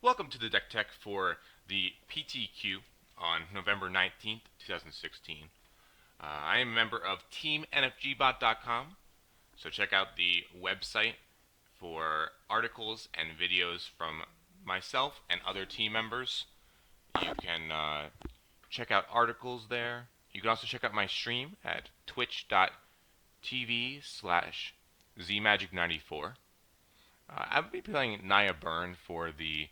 Welcome to the Deck Tech for the PTQ on November 19th, 2016. I am a member of TeamNFGBot.com, so check out the website for articles and videos from myself and other team members. You can check out articles there. You can also check out my stream at twitch.tv/zmagic94. I will be playing Naya Burn for the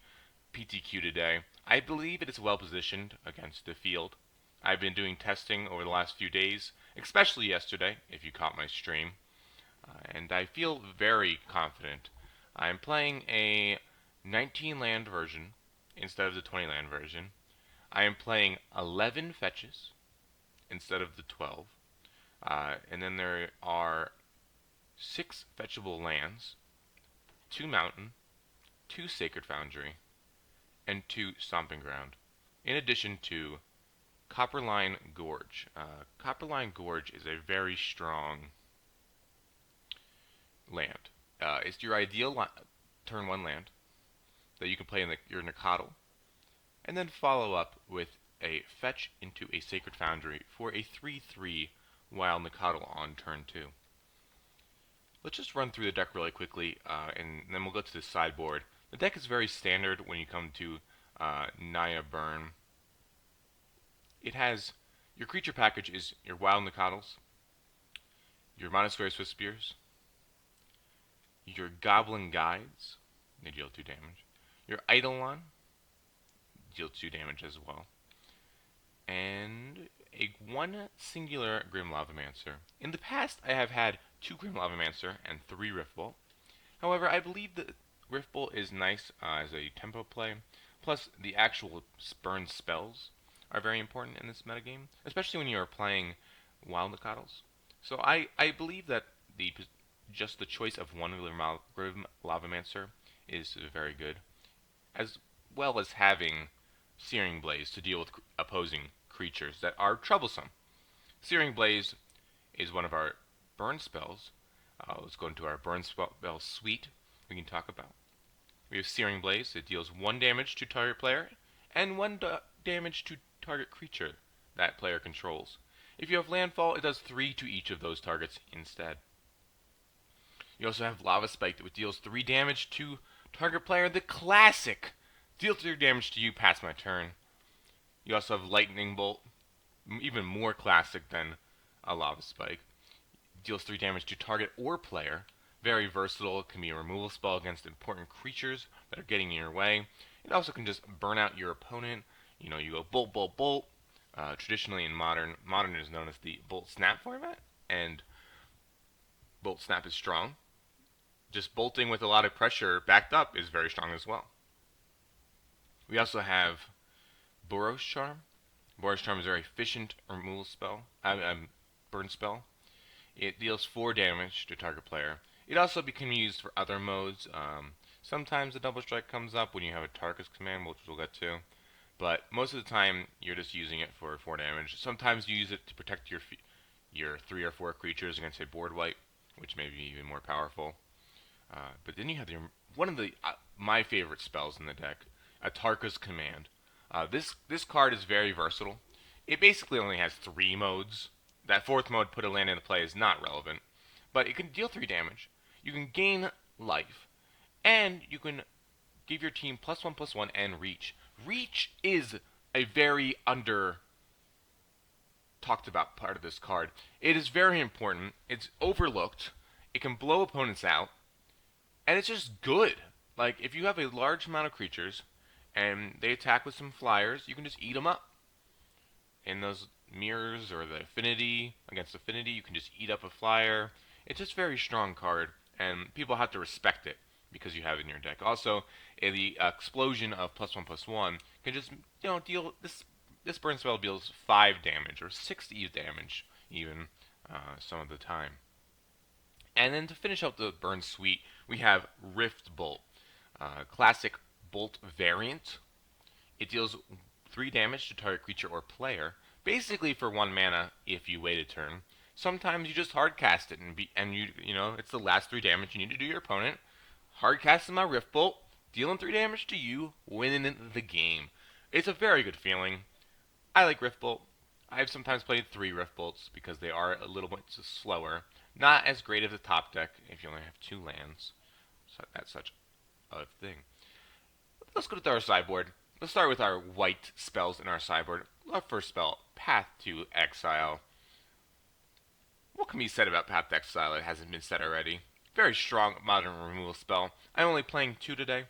PTQ today. I believe it is well positioned against the field. I've been doing testing over the last few days, especially yesterday, if you caught my stream, and I feel very confident. I'm playing a 19 land version instead of the 20 land version. I am playing 11 fetches instead of the 12. And then there are 6 fetchable lands, 2 mountain, 2 sacred foundry, and 2 stomping ground, in addition to Copperline Gorge. Copperline Gorge is a very strong land. It's your ideal turn 1 land that you can play in your Nicodle, and then follow up with a fetch into a Sacred Foundry for a 3/3 while Nicodle on turn 2. Let's just run through the deck really quickly, and then we'll go to the sideboard. The deck is very standard when you come to Naya Burn. It has your creature package is your Wild Nicodles, your Monastery Swift Spears, your Goblin Guides, they deal 2 damage, your Eidolon, deal 2 damage as well, and one singular Grim Lavamancer. In the past, I have had 2 Grim Lavamancer and 3 Riftbolt. However, I believe that Riftbolt is nice as a tempo play. Plus, the actual burn spells are very important in this metagame, especially when you are playing Wild Nicodles. So I believe that just the choice of one Grim Lavamancer is very good, as well as having Searing Blaze to deal with opposing creatures that are troublesome. Searing Blaze is one of our burn spells. Let's go into our burn spell suite we can talk about. We have Searing Blaze. It deals 1 damage to target player and 1 damage to target creature that player controls. If you have Landfall, it does 3 to each of those targets instead. You also have Lava Spike that deals 3 damage to target player, the classic. Deal 3 damage to you, pass my turn. You also have Lightning Bolt, even more classic than a Lava Spike. Deals 3 damage to target or player. Very versatile. It can be a removal spell against important creatures that are getting in your way. It also can just burn out your opponent. You know, you go bolt, bolt, bolt. Traditionally in Modern is known as the Bolt Snap format, and Bolt Snap is strong. Just bolting with a lot of pressure backed up is very strong as well. We also have Boros Charm. Boros Charm is a very efficient removal spell, burn spell. It deals 4 damage to target player. It also can be used for other modes. Sometimes a double strike comes up when you have a Tarkus command, which we'll get to. But most of the time, you're just using it for 4 damage. Sometimes you use it to protect your 3 or 4 creatures against a board wipe, which may be even more powerful. But then you have one of my favorite spells in the deck, a Tarkus command. This card is very versatile. It basically only has 3 modes. That 4th mode, put a land into play, is not relevant. But it can deal 3 damage. You can gain life. And you can give your team +1/+1 and reach. Reach is a very under talked about part of this card. It is very important. It's overlooked. It can blow opponents out. And it's just good. Like, if you have a large amount of creatures and they attack with some flyers, you can just eat them up. In those mirrors or the affinity, against affinity, you can just eat up a flyer. It's just a very strong card, and people have to respect it because you have it in your deck. Also, the explosion of +1/+1 can just deal this burn spell deals 5 damage or 60 damage even some of the time. And then to finish out the burn suite, we have Rift Bolt, classic bolt variant. It deals 3 damage to target creature or player, basically for 1 mana if you wait a turn. Sometimes you just hardcast it and it's the last 3 damage you need to do your opponent. Hardcast my Rift Bolt, dealing 3 damage to you, winning the game. It's a very good feeling. I like Rift Bolt. I've sometimes played 3 Rift Bolts because they are a little bit slower. Not as great as the top deck if you only have 2 lands. So that's such a thing. Let's go to our sideboard. Let's start with our white spells in our sideboard. Our first spell, Path to Exile. What can be said about Path to Exile that hasn't been said already? Very strong modern removal spell. I'm only playing 2 today.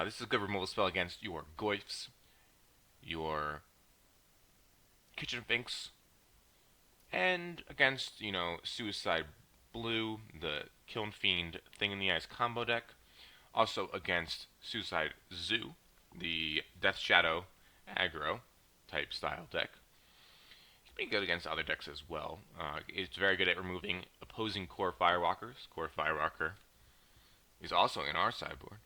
This is a good removal spell against your Goyfs, your Kitchen Finks, and against, Suicide Blue, the Kiln Fiend Thing in the Eyes combo deck. Also against Suicide Zoo, the Death Shadow aggro type style deck. It's pretty good against other decks as well. It's very good at removing opposing core Firewalkers. Core Firewalker is also in our sideboard.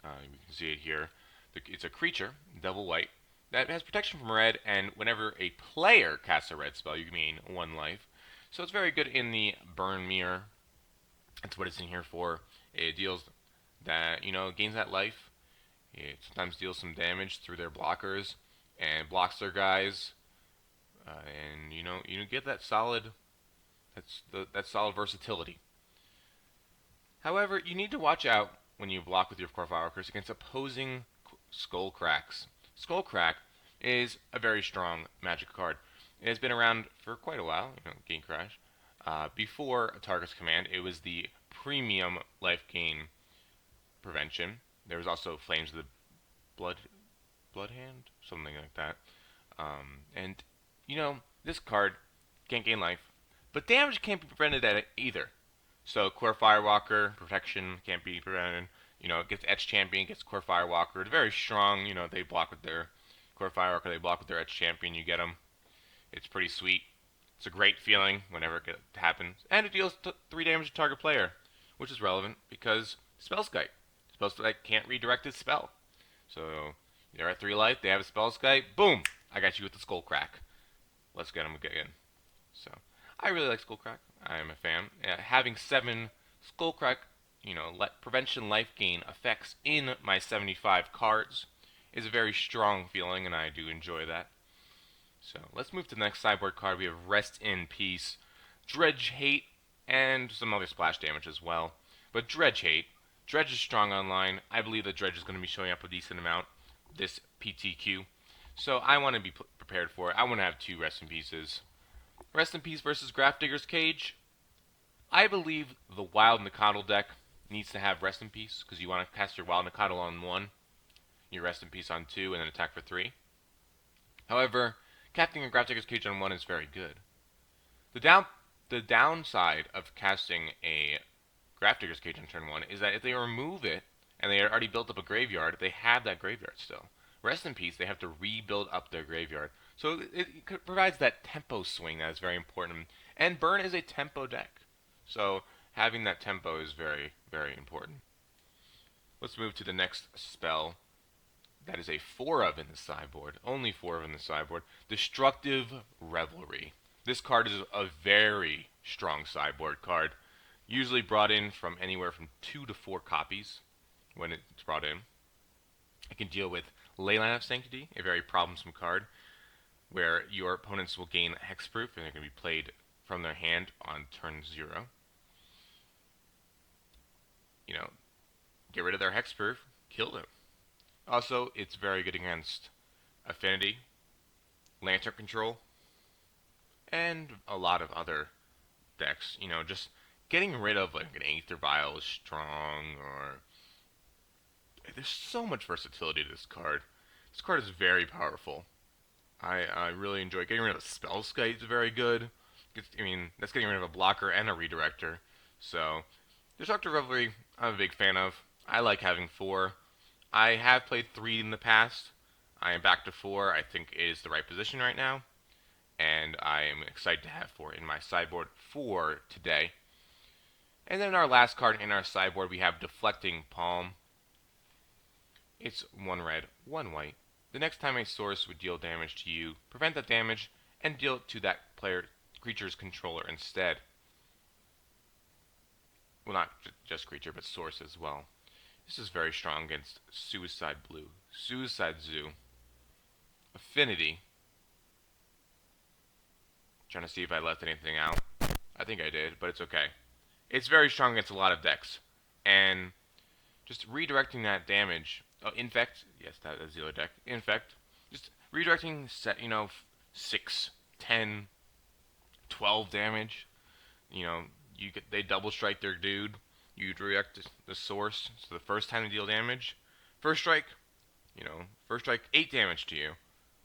You can see it here. It's a creature, double white, that has protection from red, and whenever a player casts a red spell, you gain 1 life. So it's very good in the Burn Mirror. That's what it's in here for. It deals that, gains that life. It sometimes deals some damage through their blockers and blocks their guys. And you get that solid that solid versatility. However, you need to watch out when you block with your core Firewalkers against opposing Skullcracks. Skullcrack is a very strong magic card. It has been around for quite a while, Gain Crash. Before a target's command, it was the premium life gain prevention. There was also Flames of the Bloodhand, something like that. And this card can't gain life, but damage can't be prevented at it either. So Core Firewalker protection can't be prevented. It gets Etch Champion, gets Core Firewalker. It's very strong. They block with their Core Firewalker, they block with their Etch Champion. You get them. It's pretty sweet. It's a great feeling whenever it happens, and it deals 3 damage to target player, which is relevant because Spellskite. Spellskite can't redirect its spell. So they're at 3 life. They have a Spellskite. Boom! I got you with the Skullcrack. Let's get them again. So I really like Skullcrack. I am a fan. Having 7 Skullcrack, prevention life gain effects in my 75 cards is a very strong feeling, and I do enjoy that. So let's move to the next sideboard card. We have Rest in Peace, Dredge Hate, and some other splash damage as well. But Dredge Hate. Dredge is strong online. I believe that Dredge is going to be showing up a decent amount this PTQ. So I want to be prepared for it. I want to have 2 Rest in Pieces. Rest in Peace versus Grafdigger's Cage. I believe the Wild Nacatl deck needs to have Rest in Peace because you want to cast your Wild Nacatl on 1, your Rest in Peace on 2, and then attack for 3. However, casting a Grafdigger's Cage on 1 is very good. The downside of casting a Grafdigger's Cage on turn 1 is that if they remove it and they already built up a graveyard, they have that graveyard still. Rest in Peace, they have to rebuild up their graveyard. So it provides that tempo swing that is very important. And Burn is a tempo deck. So having that tempo is very, very important. Let's move to the next spell. That is a 4 of in the sideboard. Only 4 of in the sideboard. Destructive Revelry. This card is a very strong sideboard card. Usually brought in from anywhere from 2 to 4 copies when it's brought in. It can deal with Leyline of Sanctity, a very problemsome card, where your opponents will gain Hexproof and they're going to be played from their hand on turn 0. Get rid of their Hexproof, kill them. Also, it's very good against Affinity, Lantern Control, and a lot of other decks. Just getting rid of like an Aether Vial is strong, or there's so much versatility to this card. This card is very powerful. I really enjoy getting rid of Spellskite is very good. That's getting rid of a blocker and a redirector. So, Destructive Revelry, I'm a big fan of. I like having 4. I have played 3 in the past. I am back to 4. I think it is the right position right now. And I am excited to have 4 in my sideboard for today. And then our last card in our sideboard, we have Deflecting Palm. It's 1 red, 1 white. The next time a source would deal damage to you, prevent that damage and deal it to that creature's controller instead. Well, not just creature, but source as well. This is very strong against Suicide Blue. Suicide Zoo. Affinity. Trying to see if I left anything out. I think I did, but it's okay. It's very strong against a lot of decks. And just redirecting that damage. Oh, Infect. Yes, that is the other deck. Infect. Just redirecting, 6, 10, 12 damage. You know, they double strike their dude. You direct the source. So the first time they deal damage, first strike, first strike 8 damage to you.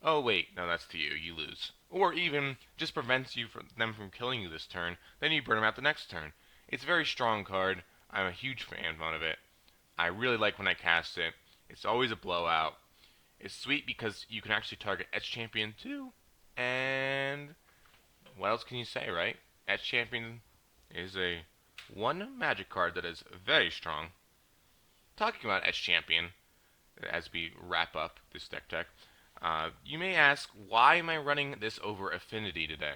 Oh wait, no, that's to you. You lose. Or even just prevents them from killing you this turn. Then you burn them out the next turn. It's a very strong card. I'm a huge fan of it. I really like when I cast it. It's always a blowout. It's sweet because you can actually target Etch Champion too. And what else can you say, right? Etch Champion is a one magic card that is very strong. Talking about Etch Champion, as we wrap up this deck tech, you may ask, why am I running this over Affinity today?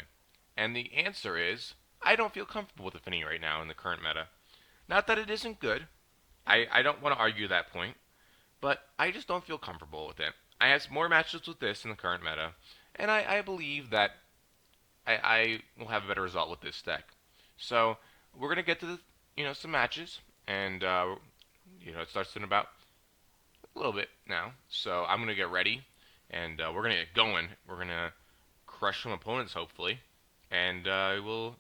And the answer is, I don't feel comfortable with Affinity right now in the current meta. Not that it isn't good. I don't want to argue that point, but I just don't feel comfortable with it. I have more matchups with this in the current meta, and I believe that I will have a better result with this deck. So we're gonna get to some matches, and it starts in about a little bit now. So I'm gonna get ready, and we're gonna get going. We're gonna crush some opponents, hopefully, and we'll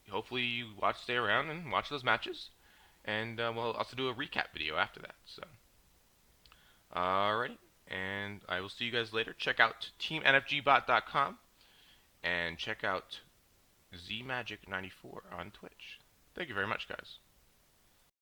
hopefully you stay around and watch those matches, and we'll also do a recap video after that. So, alrighty, and I will see you guys later. Check out teamnfgbot.com and check out ZMagic94 on Twitch. Thank you very much, guys.